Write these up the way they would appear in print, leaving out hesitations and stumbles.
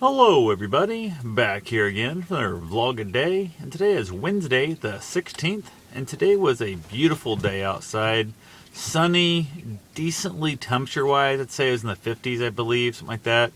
Hello everybody, back here again for another vlog a day, and today is Wednesday the 16th, and today was a beautiful day outside, sunny, decently temperature-wise. I'd say it was in the 50s, I believe, something like that,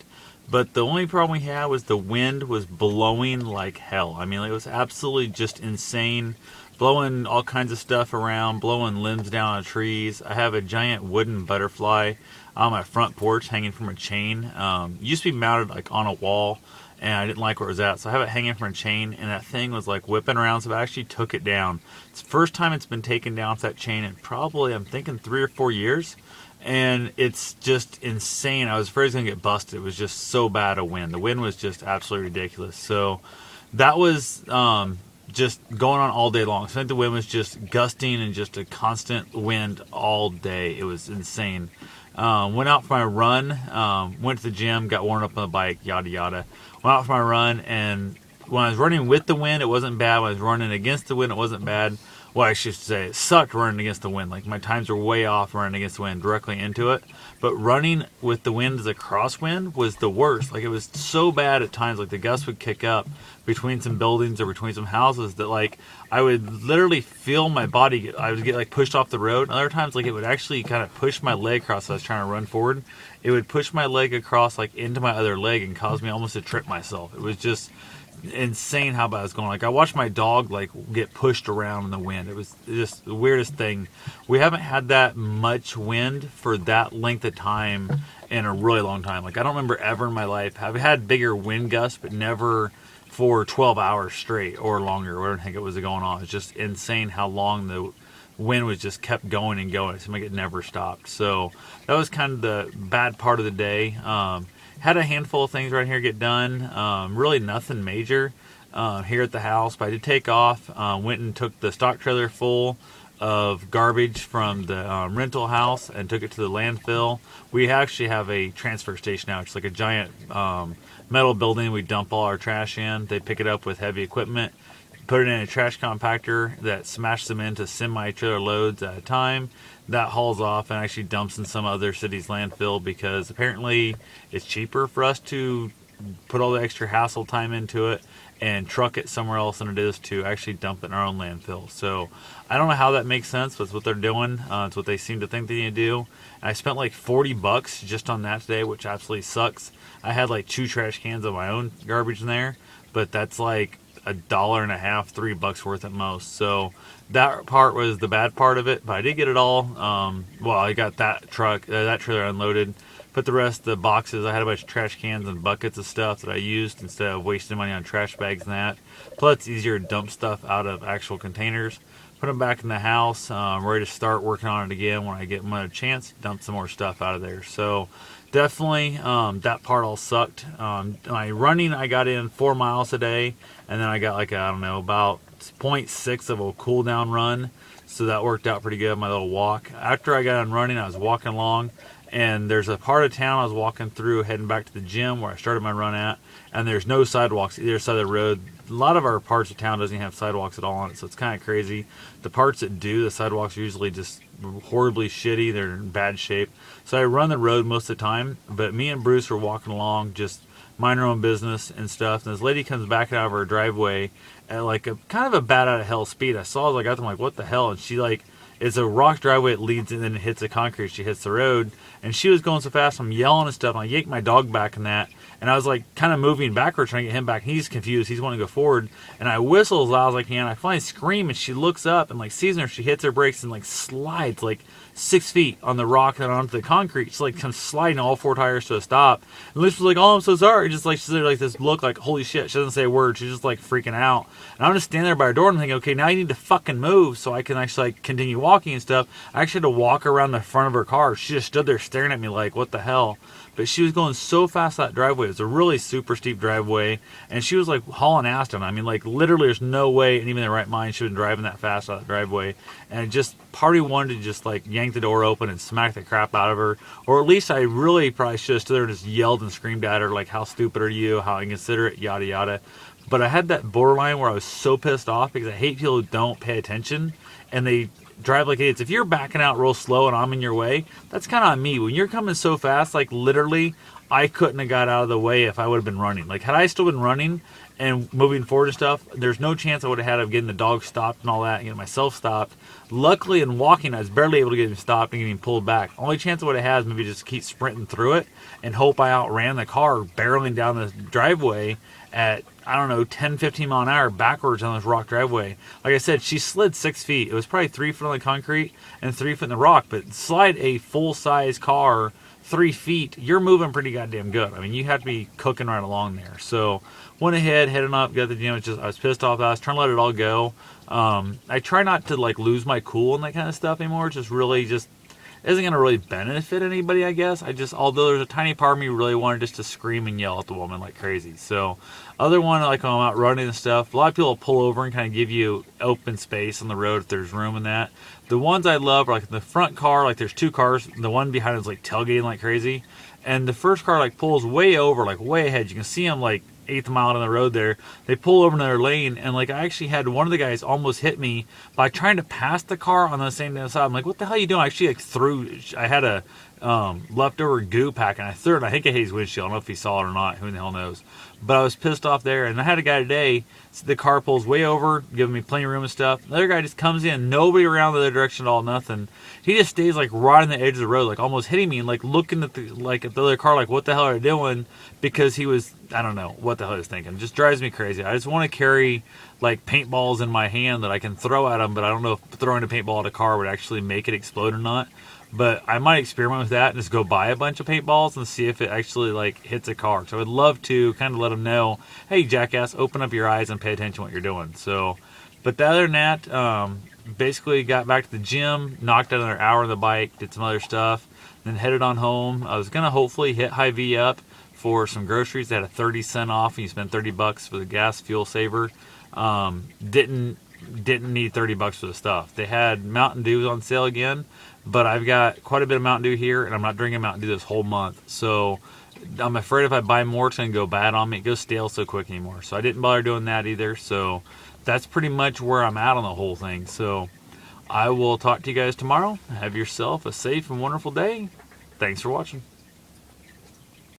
but the only problem we had was the wind was blowing like hell. I mean, it was absolutely just insane, blowing all kinds of stuff around, blowing limbs down on trees. I have a giant wooden butterfly on my front porch hanging from a chain. Used to be mounted like on a wall, and I didn't like where it was at, so I have it hanging from a chain, and that thing was like whipping around, so I actually took it down. It's the first time it's been taken down off that chain in probably, I'm thinking, 3 or 4 years, and it's just insane. I was afraid it was going to get busted. It was just so bad a wind. The wind was just absolutely ridiculous. So that was just going on all day long. So I think the wind was just gusting and just a constant wind all day. It was insane. Went out for my run, went to the gym, got warmed up on the bike, yada yada. Went out for my run, and when I was running with the wind, it wasn't bad. When I was running against the wind, it wasn't bad. Well, I should say, it sucked running against the wind. Like, my times were way off running against the wind, directly into it. But running with the wind as a crosswind was the worst. Like, it was so bad at times. Like, the gusts would kick up between some buildings or between some houses that, like, I would literally feel my body. I would get, like, pushed off the road. And other times, like, it would actually kind of push my leg across as I was trying to run forward. It would push my leg across, like, into my other leg and cause me almost to trip myself. It was just insane how bad it was going. Like, I watched my dog like get pushed around in the wind. It was just the weirdest thing. We haven't had that much wind for that length of time in a really long time. Like, I don't remember ever in my life. I've had bigger wind gusts, but never for 12 hours straight or longer, or whatever the heck it was going on. It's just insane how long the wind was just kept going and going. It seemed like it never stopped. So that was kind of the bad part of the day. Had a handful of things right here get done. Really nothing major here at the house, but I did take off. Went and took the stock trailer full of garbage from the rental house and took it to the landfill. We actually have a transfer station now. It's like a giant metal building. We dump all our trash in. They pick it up with heavy equipment, put it in a trash compactor that smashes them into semi-trailer loads at a time. That hauls off and actually dumps in some other city's landfill, because apparently it's cheaper for us to put all the extra hassle time into it and truck it somewhere else than it is to actually dump it in our own landfill. So I don't know how that makes sense, but it's what they're doing. It's what they seem to think they need to do. And I spent like $40 just on that today, which absolutely sucks. I had like 2 trash cans of my own garbage in there, but that's like $1.50, $3 worth at most. So that part was the bad part of it, but I did get it all. Well, I got that trailer unloaded. Put the rest of the boxes. I had a bunch of trash cans and buckets of stuff that I used instead of wasting money on trash bags and that. Plus, it's easier to dump stuff out of actual containers. Put them back in the house. Ready to start working on it again when I get another chance. Dump some more stuff out of there. So definitely that part all sucked. My running, I got in 4 miles a day, and then I got like about 0.6 of a cool down run. So that worked out pretty good, my little walk. After I got on running, I was walking along, and there's a part of town I was walking through heading back to the gym where I started my run at, and there's no sidewalks either side of the road. A lot of our parts of town doesn't even have sidewalks at all on it, so it's kind of crazy. The parts that do, the sidewalks are usually just horribly shitty. They're in bad shape. So I run the road most of the time, but me and Bruce were walking along, just mind our own business and stuff, and this lady comes back out of her driveway at like a kind of a bat out of hell speed. I saw, like, I'm like, what the hell? And she like, it's a rock driveway, it leads and then it hits the concrete. She hits the road, and she was going so fast, I'm yelling and stuff. And I yanked my dog back in that, and I was like kind of moving backwards trying to get him back. He's confused, he's wanting to go forward, and I whistle as loud as I can. I finally scream, and she looks up and like sees her. She hits her brakes and like slides like 6 feet on the rock and onto the concrete. She like comes sliding all 4 tires to a stop. And Liz was like, "Oh, I'm so sorry." Just like she's like this look like, holy shit. She doesn't say a word. She's just like freaking out. And I'm just standing there by her door, and I'm thinking, okay, now you need to fucking move so I can actually like continue walking and stuff. I actually had to walk around the front of her car. She just stood there staring at me like, what the hell? But she was going so fast that driveway. It was a really super steep driveway, and she was like hauling ass on it. I mean, like literally, there's no way, and even in the right mind, she was driving that fast out that driveway. And it just party wanted to just like yank the door open and smack the crap out of her, or at least I really probably should have stood there and just yelled and screamed at her like, "How stupid are you? How inconsiderate, yada yada." But I had that borderline where I was so pissed off because I hate people who don't pay attention and they drive like idiots. If you're backing out real slow and I'm in your way, that's kind of on me. When you're coming so fast, like literally, I couldn't have got out of the way if I would have been running. Like, had I still been running and moving forward and stuff, there's no chance I would have had of getting the dog stopped and all that, and getting myself stopped. Luckily, in walking, I was barely able to get him stopped and get him pulled back. Only chance I would have had is maybe just keep sprinting through it and hope I outran the car barreling down the driveway at, I don't know, 10, 15 mile an hour backwards on this rock driveway. Like I said, she slid 6 feet. It was probably 3 foot on the concrete and 3 foot in the rock, but slide a full-size car 3 feet, you're moving pretty goddamn good. I mean, you have to be cooking right along there. So went ahead, heading up, got the gym. I was pissed off. I was trying to let it all go. I try not to like lose my cool and that kind of stuff anymore. It's just really just isn't going to really benefit anybody, I guess. Although there's a tiny part of me really wanted just to scream and yell at the woman like crazy. So other one, like when I'm out running and stuff, a lot of people will pull over and kind of give you open space on the road if there's room in that. The ones I love are like in the front car, like there's 2 cars. The one behind is like tailgating like crazy. And the first car like pulls way over, like way ahead. You can see them like 8th mile down the road there. They pull over another lane, and like I actually had one of the guys almost hit me by trying to pass the car on the same side. I'm like, what the hell are you doing? I actually like I had a leftover goo pack, and I threw it. I think I hit his windshield. I don't know if he saw it or not. Who the hell knows? But I was pissed off there, and I had a guy today. So the car pulls way over, giving me plenty of room and stuff. The other guy just comes in, nobody around the other direction at all, nothing. He just stays like right on the edge of the road, like almost hitting me, and like looking at the other car, like what the hell are they doing? Because he was, I don't know what the hell he was thinking. It just drives me crazy. I just want to carry like paintballs in my hand that I can throw at them, but I don't know if throwing a paintball at a car would actually make it explode or not. But I might experiment with that and just go buy a bunch of paintballs and see if it actually like hits a car. So I would love to kind of let them know, hey jackass, open up your eyes and pay attention to what you're doing. So, but other than that, basically got back to the gym, knocked out another hour on the bike, did some other stuff, then headed on home. I was gonna hopefully hit Hy-Vee up for some groceries. They had a 30-cent off, and you spend $30 for the gas fuel saver. Didn't need $30 for the stuff. They had Mountain Dew on sale again, but I've got quite a bit of Mountain Dew here, and I'm not drinking Mountain Dew this whole month. So I'm afraid if I buy more, it's going to go bad on me. It goes stale so quick anymore. So I didn't bother doing that either. So that's pretty much where I'm at on the whole thing. So I will talk to you guys tomorrow. Have yourself a safe and wonderful day. Thanks for watching.